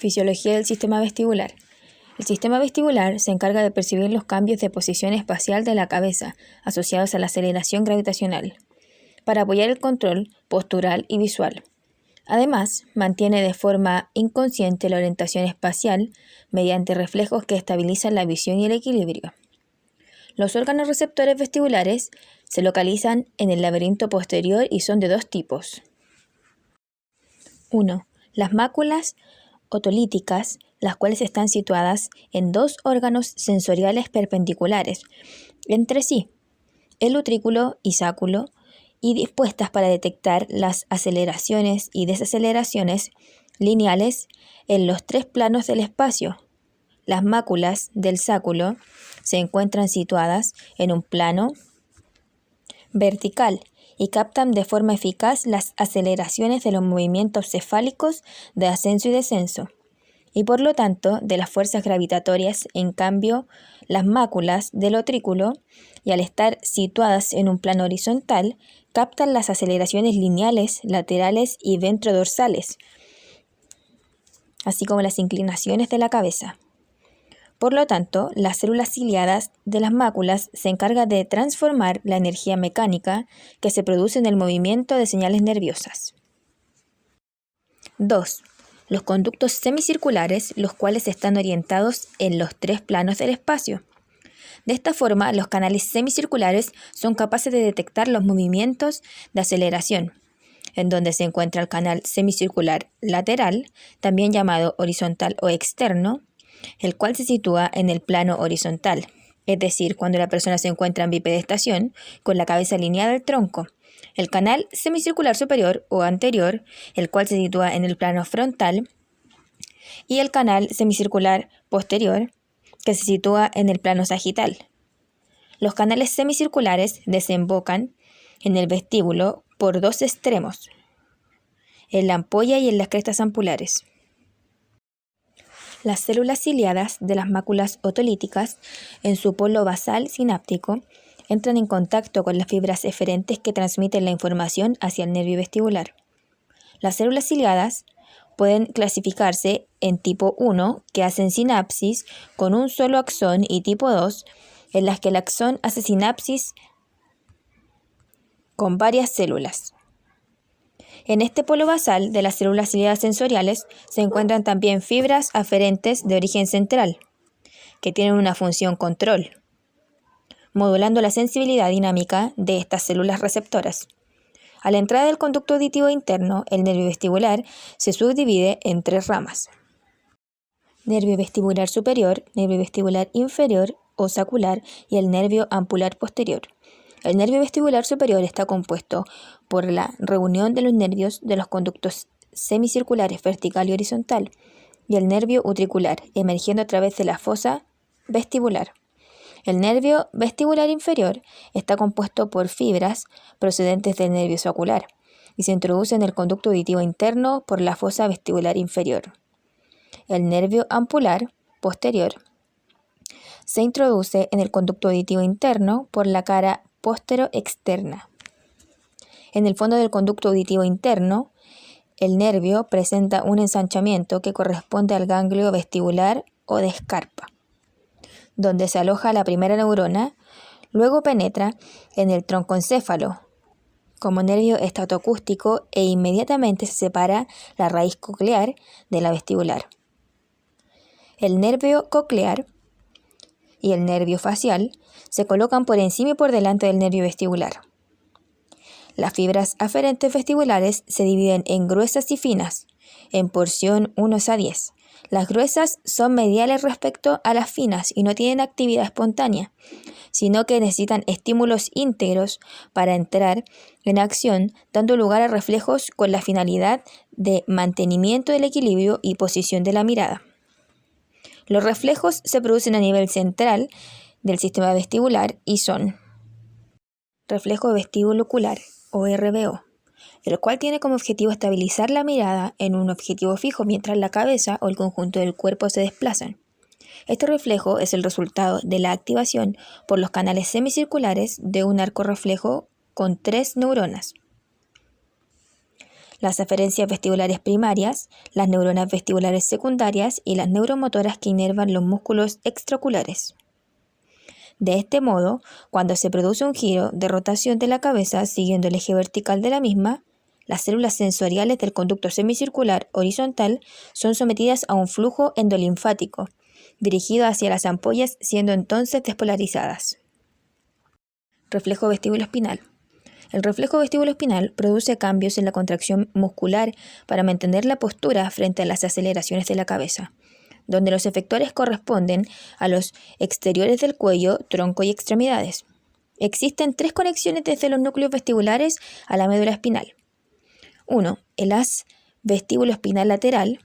Fisiología del sistema vestibular. El sistema vestibular se encarga de percibir los cambios de posición espacial de la cabeza asociados a la aceleración gravitacional, para apoyar el control postural y visual. Además, mantiene de forma inconsciente la orientación espacial mediante reflejos que estabilizan la visión y el equilibrio. Los órganos receptores vestibulares se localizan en el laberinto posterior y son de dos tipos. 1. Las máculas otolíticas, las cuales están situadas en dos órganos sensoriales perpendiculares entre sí, el utrículo y sáculo, y dispuestas para detectar las aceleraciones y desaceleraciones lineales en los tres planos del espacio. Las máculas del sáculo se encuentran situadas en un plano vertical y captan de forma eficaz las aceleraciones de los movimientos cefálicos de ascenso y descenso, y por lo tanto de las fuerzas gravitatorias. En cambio, las máculas del utrículo, y al estar situadas en un plano horizontal, captan las aceleraciones lineales, laterales y ventrodorsales, así como las inclinaciones de la cabeza. Por lo tanto, las células ciliadas de las máculas se encargan de transformar la energía mecánica que se produce en el movimiento de señales nerviosas. 2. Los conductos semicirculares, los cuales están orientados en los tres planos del espacio. De esta forma, los canales semicirculares son capaces de detectar los movimientos de aceleración, en donde se encuentra el canal semicircular lateral, también llamado horizontal o externo, el cual se sitúa en el plano horizontal, es decir, cuando la persona se encuentra en bipedestación, con la cabeza alineada al tronco. El canal semicircular superior o anterior, el cual se sitúa en el plano frontal, y el canal semicircular posterior, que se sitúa en el plano sagital. Los canales semicirculares desembocan en el vestíbulo por dos extremos, en la ampolla y en las crestas ampulares. Las células ciliadas de las máculas otolíticas, en su polo basal sináptico, entran en contacto con las fibras eferentes que transmiten la información hacia el nervio vestibular. Las células ciliadas pueden clasificarse en tipo 1, que hacen sinapsis con un solo axón, y tipo 2, en las que el axón hace sinapsis con varias células. En este polo basal de las células ciliadas sensoriales se encuentran también fibras aferentes de origen central, que tienen una función control, modulando la sensibilidad dinámica de estas células receptoras. A la entrada del conducto auditivo interno, el nervio vestibular se subdivide en tres ramas: nervio vestibular superior, nervio vestibular inferior o sacular y el nervio ampular posterior. El nervio vestibular superior está compuesto por la reunión de los nervios de los conductos semicirculares vertical y horizontal, y el nervio utricular, emergiendo a través de la fosa vestibular. El nervio vestibular inferior está compuesto por fibras procedentes del nervio sacular y se introduce en el conducto auditivo interno por la fosa vestibular inferior. El nervio ampular posterior se introduce en el conducto auditivo interno por la cara postero-externa. En el fondo del conducto auditivo interno, el nervio presenta un ensanchamiento que corresponde al ganglio vestibular o de Scarpa, donde se aloja la primera neurona. Luego penetra en el troncoencéfalo como nervio estatoacústico e inmediatamente se separa la raíz coclear de la vestibular. El nervio coclear y el nervio facial se colocan por encima y por delante del nervio vestibular. Las fibras aferentes vestibulares se dividen en gruesas y finas, en porción 1:10. Las gruesas son mediales respecto a las finas y no tienen actividad espontánea, sino que necesitan estímulos íntegros para entrar en acción, dando lugar a reflejos con la finalidad de mantenimiento del equilibrio y posición de la mirada. Los reflejos se producen a nivel central del sistema vestibular y son reflejo vestibulo-ocular o RVO, el cual tiene como objetivo estabilizar la mirada en un objetivo fijo mientras la cabeza o el conjunto del cuerpo se desplazan. Este reflejo es el resultado de la activación por los canales semicirculares de un arco reflejo con 3 neuronas. las aferencias vestibulares primarias, las neuronas vestibulares secundarias y las neuromotoras que inervan los músculos extraoculares. De este modo, cuando se produce un giro de rotación de la cabeza siguiendo el eje vertical de la misma, las células sensoriales del conducto semicircular horizontal son sometidas a un flujo endolinfático, dirigido hacia las ampollas, siendo entonces despolarizadas. Reflejo vestíbulo-espinal. El reflejo vestíbulo-espinal produce cambios en la contracción muscular para mantener la postura frente a las aceleraciones de la cabeza, donde los efectores corresponden a los exteriores del cuello, tronco y extremidades. Existen 3 conexiones desde los núcleos vestibulares a la médula espinal. 1. El haz vestíbulo-espinal lateral,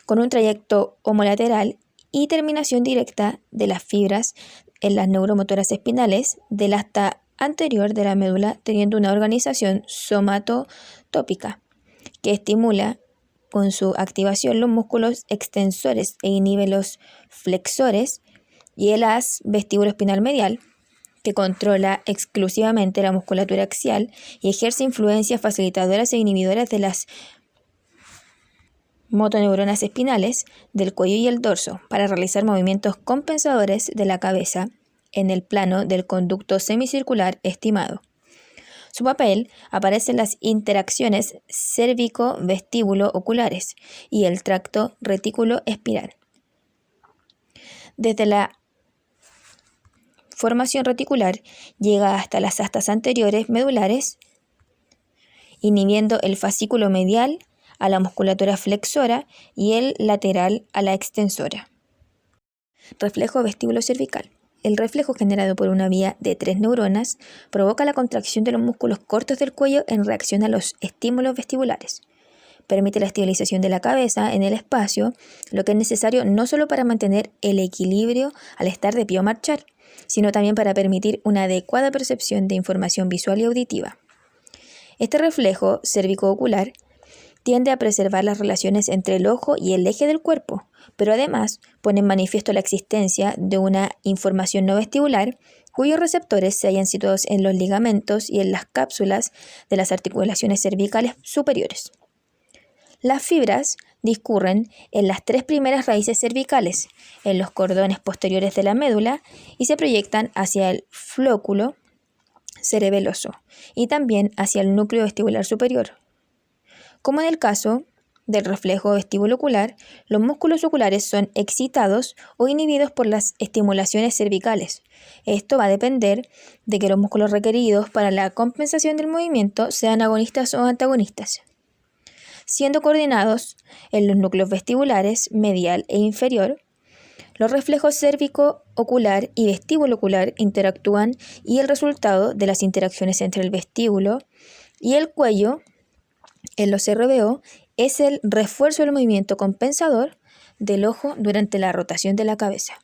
con un trayecto homolateral y terminación directa de las fibras en las neuromotoras espinales del asta anterior de la médula, teniendo una organización somatotópica que estimula con su activación los músculos extensores e inhibe los flexores, y el haz vestíbulo-espinal medial, que controla exclusivamente la musculatura axial y ejerce influencias facilitadoras e inhibidoras de las motoneuronas espinales del cuello y el dorso para realizar movimientos compensadores de la cabeza en el plano del conducto semicircular estimado. Su papel aparece en las interacciones cérvico-vestíbulo-oculares y el tracto retículo-espiral. Desde la formación reticular llega hasta las astas anteriores medulares, inhibiendo el fascículo medial a la musculatura flexora y el lateral a la extensora. Reflejo vestíbulo cervical. El reflejo generado por una vía de 3 neuronas provoca la contracción de los músculos cortos del cuello en reacción a los estímulos vestibulares. Permite la estabilización de la cabeza en el espacio, lo que es necesario no solo para mantener el equilibrio al estar de pie o marchar, sino también para permitir una adecuada percepción de información visual y auditiva. Este reflejo cérvico-ocular tiende a preservar las relaciones entre el ojo y el eje del cuerpo, pero además pone en manifiesto la existencia de una información no vestibular cuyos receptores se hallan situados en los ligamentos y en las cápsulas de las articulaciones cervicales superiores. Las fibras discurren en las 3 primeras raíces cervicales, en los cordones posteriores de la médula, y se proyectan hacia el flóculo cerebeloso y también hacia el núcleo vestibular superior. Como en el caso del reflejo vestíbulo ocular, los músculos oculares son excitados o inhibidos por las estimulaciones cervicales. Esto va a depender de que los músculos requeridos para la compensación del movimiento sean agonistas o antagonistas, siendo coordinados en los núcleos vestibulares medial e inferior. Los reflejos cérvico-ocular y vestíbulo-ocular interactúan, y el resultado de las interacciones entre el vestíbulo y el cuello en los RBO es el refuerzo del movimiento compensador del ojo durante la rotación de la cabeza.